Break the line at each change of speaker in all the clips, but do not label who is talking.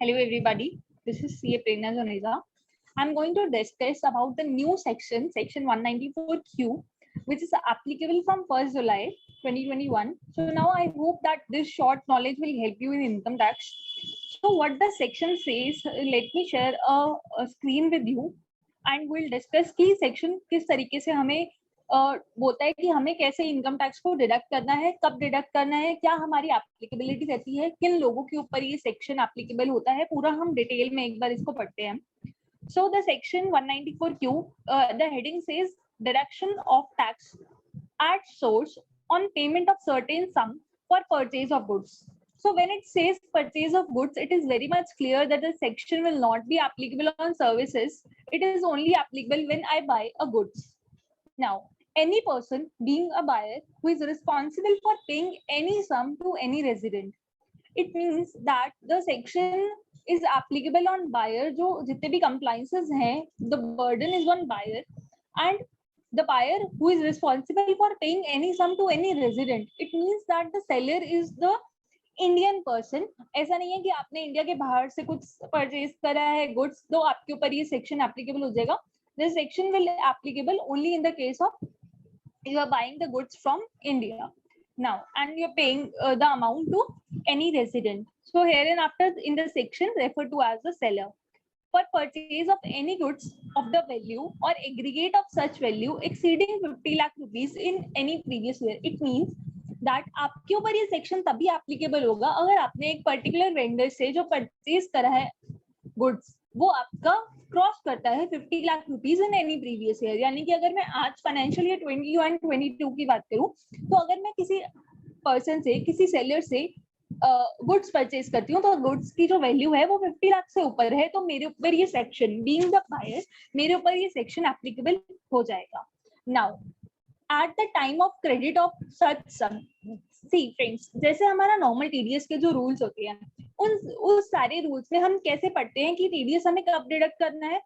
Hello everybody, this is CA Prerna Janeja. I'm going to discuss about the new section 194Q, which is applicable from 1st July 2021. So now I hope that this short knowledge will help you in income tax. So what the section says, let me share a screen with you and we'll discuss कि section किस तरीके से हमें बोलता है कि हमें कैसे इनकम टैक्स को डिडक्ट करना है, कब डिडक्ट करना है, क्या हमारी एप्लीकेबिलिटी रहती है, किन लोगों के ऊपर ये सेक्शन एप्लीकेबल होता है, पूरा हम डिटेल में एक बार इसको पढ़ते हैं. So the section 194Q, the heading says deduction of tax at source on payment of certain some for purchase of goods. So when it says purchase of goods, it is very much clear that the section will not be applicable on services. It is only applicable when I buy a goods. Now, any person being a buyer who is responsible for paying any sum to any resident. It means that the section is applicable on buyer. जो जितने भी compliances हैं, the burden is on buyer, and the buyer who is responsible for paying any sum to any resident. It means that the seller is the Indian person. ऐसा नहीं है कि आपने India के बाहर से कुछ परचेज करा है गुड्स तो आपके ऊपर ये सेक्शन एप्लीकेबल हो जाएगा. This section will applicable only in the case of you are buying the goods from India now and you're paying the amount to any resident. So hereinafter in the section referred to as the seller. For purchase of any goods of the value or aggregate of such value exceeding 50 lakh rupees in any previous year. It means that आपके ऊपर ये section तभी applicable होगा अगर आपने एक particular vendor से जो परचेज करा है गुड्स वो आपका क्रॉस करता है 50 lakh rupees in any previous year. यानी कि अगर मैं आज फाइनेंशियल ईयर 21 22 की बात करूं तो अगर मैं किसी पर्सन से किसी सेलर से गुड्स परचेज करती हूँ तो गुड्स की जो वैल्यू है वो 50 लाख से ऊपर है तो मेरे ऊपर ये सेक्शन बीइंग द बायर मेरे ऊपर ये सेक्शन एप्लीकेबल हो जाएगा. Now at the time of credit of such sum. See friends, जैसे हमारा नॉर्मल टीडीएस के जो रूल्स होते हैं उस सारे रूल्स में हम कैसे पढ़ते हैं कि टीडीएस हमें कब डिडक्ट करना है.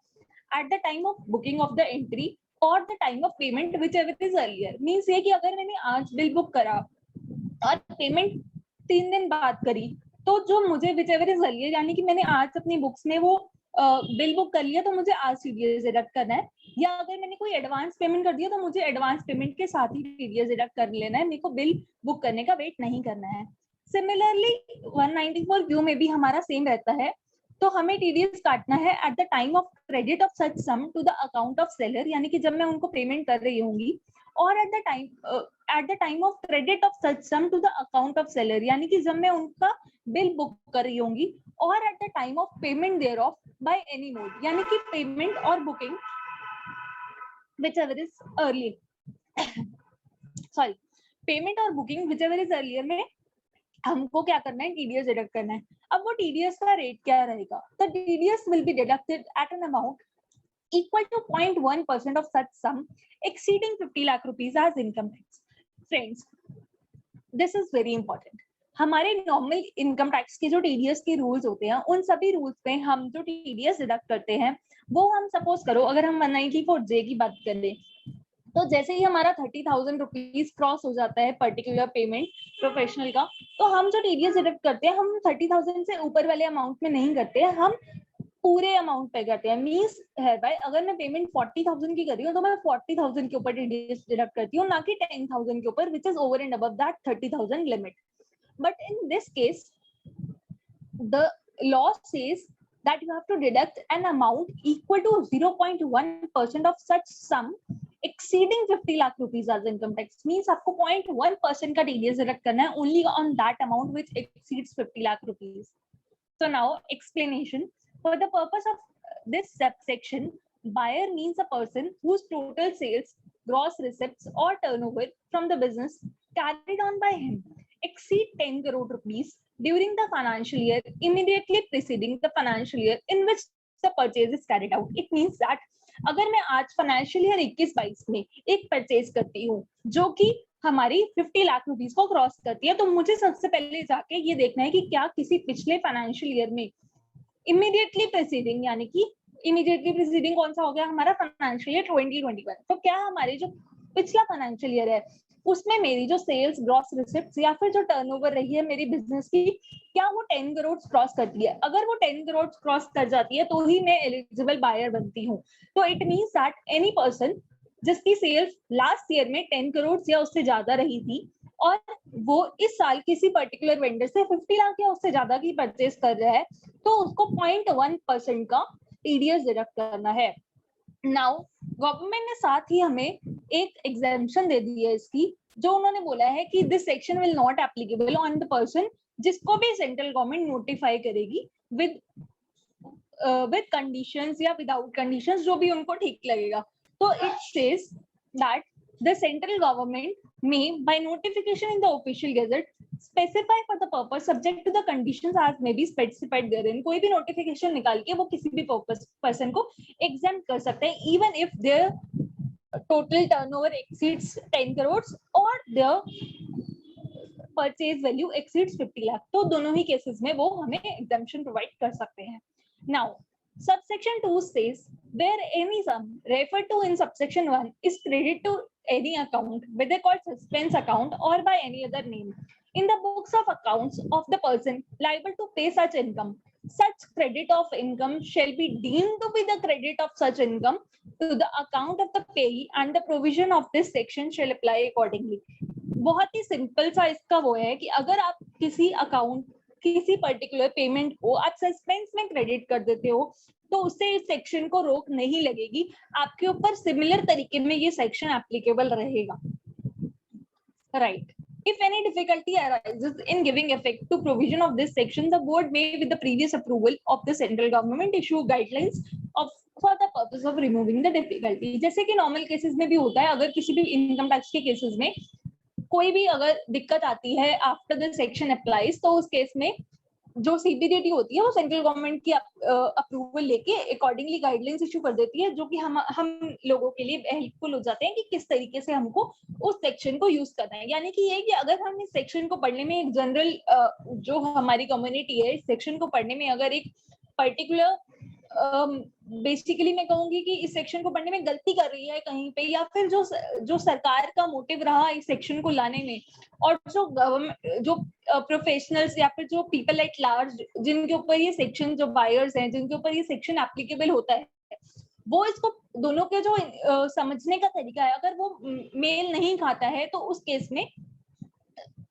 At the time of booking of the entry और the time of payment whichever is earlier. Means ये कि अगर मैंने आज बिल बुक करा और पेमेंट 3 दिन बाद करी तो जो मुझे विच एवर इज अर्लियर यानी कि मैंने आज अपनी बुक्स में वो बिल बुक कर लिया तो मुझे आज टीडीएस डिडक्ट करना है, या अगर मैंने कोई एडवांस पेमेंट कर दिया तो मुझे एडवांस पेमेंट के साथ ही टीडीएस डिडक्ट कर लेना है, मेरे को बिल बुक करने का वेट नहीं करना है. सिमिलरली 194Q में भी हमारा सेम रहता है. तो हमें टीडीएस काटना है at the time of credit of such sum to the account of seller, यानी कि जब मैं उनको पेमेंट कर रही होंगी, और at the time of credit of such sum to the account of seller, यानी कि जब मैं उनका बिल बुक कर रही होंगी, और at the time of payment thereof by any mode, यानी कि पेमेंट और booking whichever is early sorry payment और बुकिंग whichever is earlier में हमको क्या करना है, टीडीएस डिडक्ट करना है. अब वो टीडीएस का रेट क्या रहेगा? The TDS will be deducted at an amount equal to 0.1% of such sum exceeding 50 lakh rupees as income tax. Friends, this is very important. हमारे नॉर्मल इनकम टैक्स के जो टीडीएस के रूल्स होते हैं उन सभी रूल्स पे हम जो टीडीएस डिडक्ट करते हैं वो हम सपोज करो अगर हम 194J की बात करें तो जैसे ही हमारा 30,000 रुपीज क्रॉस हो जाता है पर्टिकुलर पेमेंट प्रोफेशनल का, तो हम जो टीडीएस डिडक्ट करते हैं हम 30,000 से ऊपर वाले अमाउंट में नहीं करते हैं, हम पूरे अमाउंट पे करते हैं. मींस है भाई अगर मैं पेमेंट 40,000 की कर रही हूँ तो मैं 40,000 के ऊपर टीडीएस डिडक्ट करती हूँ, ना कि 10,000 के ऊपर, which is over and above that 30,000 limit. But in this case, the law says that you have to deduct an amount equal to 0.1% of such sum exceeding 50 lakh rupees as income tax. Means आपको 0.1% का TDS deduct करना है only on that amount which exceeds 50 lakh rupees. So now explanation. For the purpose of this subsection, buyer means a person whose total sales, gross receipts or turnover from the business carried on by him exceed 10 crore rupees during the financial year immediately preceding the financial year in which the purchase is carried out. It means that अगर मैं आज financial year 21-22 में एक purchase करती हूँ जो कि हमारी 50 लाख रुपीस को क्रॉस करती है, तो मुझे सबसे पहले जाके ये देखना है कि क्या किसी पिछले फाइनेंशियल ईयर में इमीडिएटली प्रीसीडिंग, यानी कि इमीडिएटली प्रीसीडिंग कौन सा हो गया हमारा फाइनेंशियल ईयर 2021, तो क्या हमारे जो पिछला फाइनेंशियल ईयर है उसमें मेरी जो सेल्स, ग्रॉस रिसिप्ट्स या फिर जो टर्नओवर रही है मेरी बिजनेस की, क्या वो 10 करोड़ क्रॉस करती है। अगर वो 10 करोड़ क्रॉस कर जाती है तो ही मैं एलिजिबल बायर बनती हूँ। तो it means that any person जिसकी सेल्स लास्ट ईयर में 10 करोड़ या उससे ज्यादा रही थी और वो इस साल किसी पर्टिकुलर वेंडर से 50 लाख या उससे ज्यादा की परचेज कर रहा है, तो उसको 0.1% का टीडीएस डिडक्ट करना है। नाउ गवर्नमेंट ने साथ ही हमें एक एग्जेम्पशन दे दी है इसकी, जो उन्होंने बोला है कि this section will not applicable on the person जिसको भी सेंट्रल गवर्नमेंट नोटिफाई करेगी विद कंडीशंस या विदाउट कंडीशंस, जो भी उनको ठीक लगेगा। तो it says that the central government may by notification in the official gazette specify for the purpose subject to the conditions as may be specified therein। कोई भी नोटिफिकेशन निकाल के वो किसी भी पर्सन को एग्जेम्प्ट कर सकते हैं even if their total turnover exceeds 10 crores और their purchase value exceeds 50 lakh. तो दोनों ही केसेस में वो हमें एग्जेम्पशन प्रोवाइड कर सकते हैं। Now subsection 2 says where any sum referred to in subsection 1 is credited to any account, whether called suspense account or by any other name, in the books of accounts of the person liable to pay such income, such credit of income shall be deemed to be the credit of such income to the account of the payee and the provision of this section shall apply accordingly। बहुत ही simple सा इसका वो है कि अगर आप किसी अकाउंट, किसी पर्टिकुलर पेमेंट को आप सस्पेंस में क्रेडिट कर देते हो तो उससे इस सेक्शन को रोक नहीं लगेगी, आपके ऊपर सिमिलर तरीके में ये सेक्शन एप्लीकेबल रहेगा। Right. If any difficulty arises in giving effect to provision of this section, the board may, with the previous approval of the central government, issue guidelines of for the purpose of removing the difficulty। जैसे कि normal cases में भी होता है, अगर किसी भी income tax के केसेस में कोई भी अगर दिक्कत आती है आफ्टर द सेक्शन अप्लाइज, तो उस केस में जो सीबीडीटी होती है वो सेंट्रल गवर्नमेंट की अप्रूवल लेके अकॉर्डिंगली गाइडलाइंस इशू कर देती है, जो कि हम लोगों के लिए हेल्पफुल हो जाते हैं कि किस तरीके से हमको उस सेक्शन को यूज करना है। यानी कि ये कि अगर हम इस सेक्शन को पढ़ने में एक जनरल जो हमारी कम्युनिटी है इस सेक्शन को पढ़ने में अगर एक पर्टिकुलर बेसिकली मैं कहूंगी कि इस सेक्शन को पढ़ने में गलती कर रही है कहीं पे, या फिर जो सरकार का मोटिव रहा इस सेक्शन को लाने में, और जो प्रोफेशनल्स या फिर जो पीपल एट लार्ज जिनके ऊपर ये सेक्शन, जो बायर्स हैं जिनके ऊपर ये सेक्शन एप्लीकेबल होता है, वो इसको दोनों के जो समझने का तरीका है अगर वो मेल नहीं खाता है, तो उस केस में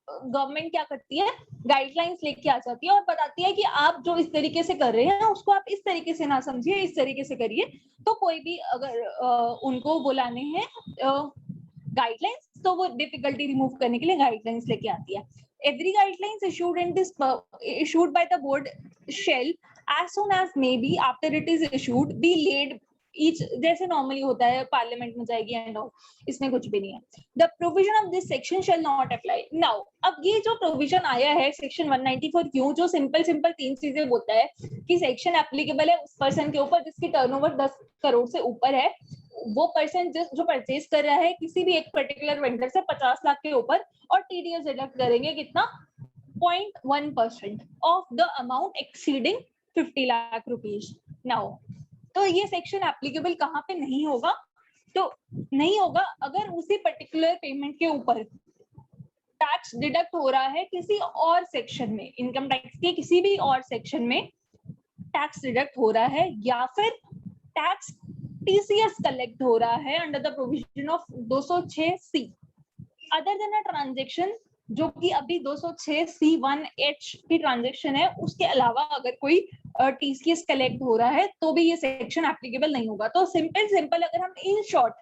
गवर्नमेंट क्या करती है, गाइडलाइंस लेके आ जाती है और बताती है कि आप जो इस तरीके से कर रहे हैं उसको आप इस तरीके से ना समझिए, इस तरीके से करिए। तो कोई भी अगर उनको बुलाने हैं गाइडलाइंस, तो वो डिफिकल्टी रिमूव करने के लिए गाइडलाइंस लेके आती है। Every guidelines issued by the board shall, as soon as may be after it is issued, be laid each, जैसे नॉर्मली होता है पार्लियामेंट में जाएगी एंड ऑल, इसमें कुछ भी नहीं है। The provision of this section shall not apply. Now अब ये जो प्रोविजन आया है सेक्शन 194 क्यों, जो सिंपल तीन चीजें बोलता है कि सेक्शन एप्लीकेबल है उस पर्सन के ऊपर जिसकी टर्नओवर 10 करोड़ से ऊपर है, वो पर्सन जो परचेज कर रहा है किसी भी एक पर्टिकुलर वेंडर से 50 लाख के ऊपर, और टीडीएस डिडक्ट करेंगे कितना, 0.1% of the amount exceeding 50 lakh rupees. Now तो ये सेक्शन एप्लीकेबल कहाँ पे नहीं होगा, तो नहीं होगा अगर उसी पर्टिकुलर पेमेंट के ऊपर टैक्स डिडक्ट हो रहा है किसी और सेक्शन में, इनकम टैक्स के किसी भी और सेक्शन में टैक्स डिडक्ट हो रहा है, या फिर टैक्स टीसीएस कलेक्ट हो रहा है under the provision of 206C, other than a transaction, जो कि अभी 206C1H की ट्रांजैक्शन है, उसके अलावा अगर कोई टीसीएस कलेक्ट हो रहा है तो भी ये सेक्शन एप्लीकेबल नहीं होगा। तो सिंपल अगर हम इन शॉर्ट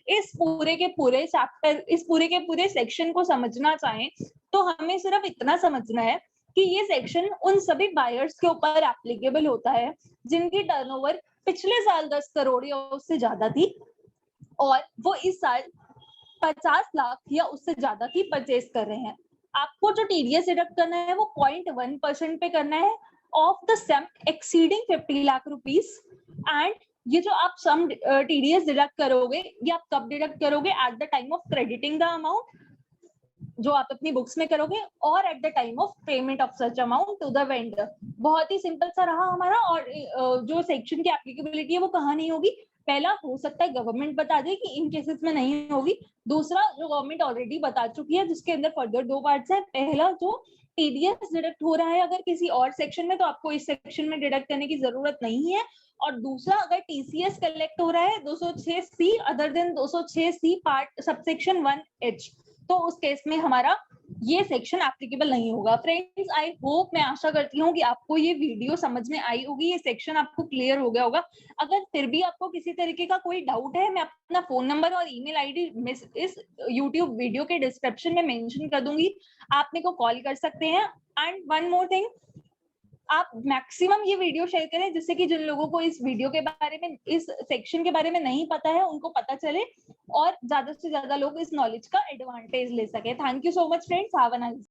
इस पूरे के पूरे चैप्टर, इस पूरे के पूरे सेक्शन को समझना चाहें तो हमें सिर्फ इतना समझना है कि ये सेक्शन उन सभी बायर्स के ऊपर एप्लीकेबल होता है जिनकी टर्नओवर पिछले साल 10 करोड़ या उससे ज्यादा थी और वो इस साल 50 लाख या उससे ज्यादा की परचेज कर रहे हैं। आपको जो टीडीएस डिडक्ट करना है वो 0.1% पे करना है of the sum exceeding 50 lakh rupees. And ये जो आप सम टीडीएस डिडक्ट करोगे ये आप कब डिडक्ट करोगे, at the time of crediting the amount जो आप अपनी बुक्स में करोगे, और at the time of payment of such amount to the vendor. बहुत ही सिंपल सा रहा हमारा, और जो सेक्शन की एप्लीकेबिलिटी है वो कहाँ नहीं होगी, पहला हो सकता है गवर्नमेंट बता दे कि इन केसेस में नहीं होगी, दूसरा जो गवर्नमेंट ऑलरेडी बता चुकी है जिसके अंदर फर्दर 2 पार्ट्स है। पहला जो टीडीएस डिडक्ट हो रहा है अगर किसी और सेक्शन में, तो आपको इस सेक्शन में डिडक्ट करने की जरूरत नहीं है। और दूसरा, अगर टीसीएस कलेक्ट हो रहा है 206C other than 206C part subsection 1H, तो उस केस में हमारा ये सेक्शन एप्लीकेबल नहीं होगा। फ्रेंड्स, आई होप, मैं आशा करती हूँ कि आपको ये वीडियो समझ में आई होगी, ये सेक्शन आपको क्लियर हो गया होगा। अगर फिर भी आपको किसी तरीके का कोई डाउट है, मैं अपना फोन नंबर और ईमेल आईडी इस यूट्यूब वीडियो के डिस्क्रिप्शन में मेंशन कर दूंगी, आप मेरे को कॉल कर सकते हैं। एंड वन मोर थिंग, आप मैक्सिमम ये वीडियो शेयर करें जिससे कि जिन लोगों को इस वीडियो के बारे में, इस सेक्शन के बारे में नहीं पता है, उनको पता चले और ज्यादा से ज्यादा लोग इस नॉलेज का एडवांटेज ले सके। Thank you so much friends, have a nice